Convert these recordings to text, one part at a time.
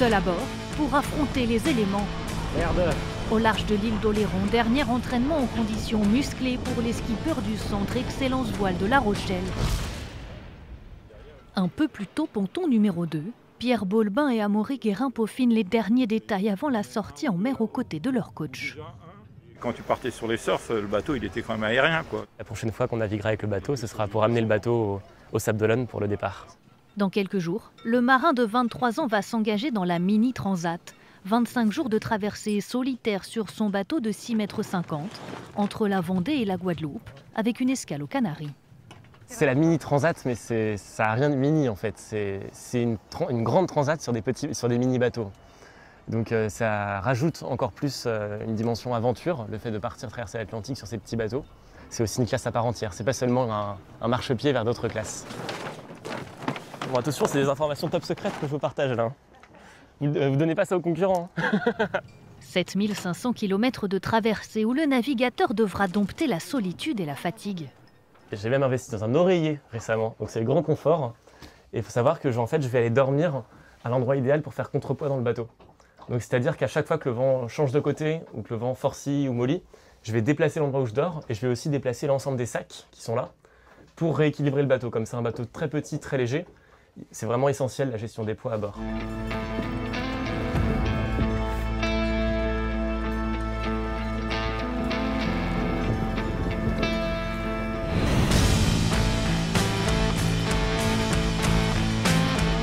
seul à bord pour affronter les éléments. Merde. Au large de l'île d'Oléron, dernier entraînement en conditions musclées pour les skippers du centre Excellence Voile de La Rochelle. Un peu plus tôt, ponton numéro 2, Pierre Baulbin et Amaury Guérin peaufinent les derniers détails avant la sortie en mer aux côtés de leur coach. Quand tu partais sur les surfs, le bateau il était quand même aérien, quoi. La prochaine fois qu'on naviguera avec le bateau, ce sera pour amener le bateau au Sable d'Olonne pour le départ. Dans quelques jours, le marin de 23 ans va s'engager dans la Mini Transat. 25 jours de traversée solitaire sur son bateau de 6,50 m entre la Vendée et la Guadeloupe, avec une escale aux Canaries. C'est la Mini Transat, mais ça n'a rien de mini en fait. C'est une grande transat sur des mini bateaux. Donc ça rajoute encore plus une dimension aventure, le fait de partir traverser l'Atlantique sur ces petits bateaux. C'est aussi une classe à part entière, c'est pas seulement un marchepied vers d'autres classes. Bon, attention, c'est des informations top secrètes que je vous partage là. Vous donnez pas ça aux concurrents. 7500 km de traversée où le navigateur devra dompter la solitude et la fatigue. J'ai même investi dans un oreiller récemment, donc c'est le grand confort. Et il faut savoir que je vais aller dormir à l'endroit idéal pour faire contrepoids dans le bateau. Donc c'est-à-dire qu'à chaque fois que le vent change de côté ou que le vent forcille ou mollit, je vais déplacer l'endroit où je dors et je vais aussi déplacer l'ensemble des sacs qui sont là pour rééquilibrer le bateau. Comme c'est un bateau très petit, très léger, c'est vraiment essentiel la gestion des poids à bord.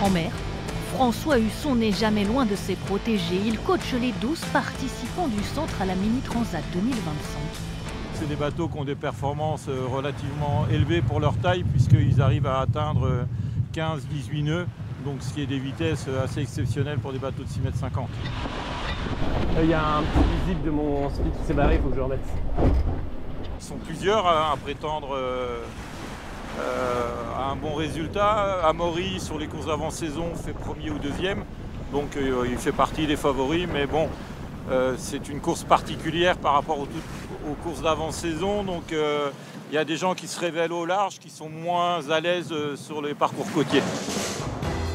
En mer, François Husson n'est jamais loin de ses protégés. Il coache les 12 participants du centre à la Mini Transat 2025. C'est des bateaux qui ont des performances relativement élevées pour leur taille, puisqu'ils arrivent à atteindre 15-18 nœuds, donc ce qui est des vitesses assez exceptionnelles pour des bateaux de 6,50 m. Il y a un petit visible de mon speed qui s'est barré, il faut que je le remette. Ils sont plusieurs à prétendre à un bon résultat. Amaury, sur les courses d'avant-saison, fait premier ou deuxième, donc il fait partie des favoris, mais bon, c'est une course particulière par rapport aux courses d'avant-saison, donc il y a des gens qui se révèlent au large, qui sont moins à l'aise sur les parcours côtiers.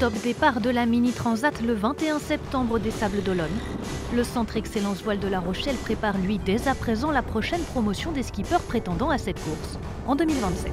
Top départ de la Mini Transat le 21 septembre des Sables d'Olonne. Le centre Excellence Voile de La Rochelle prépare lui dès à présent la prochaine promotion des skippers prétendant à cette course en 2027.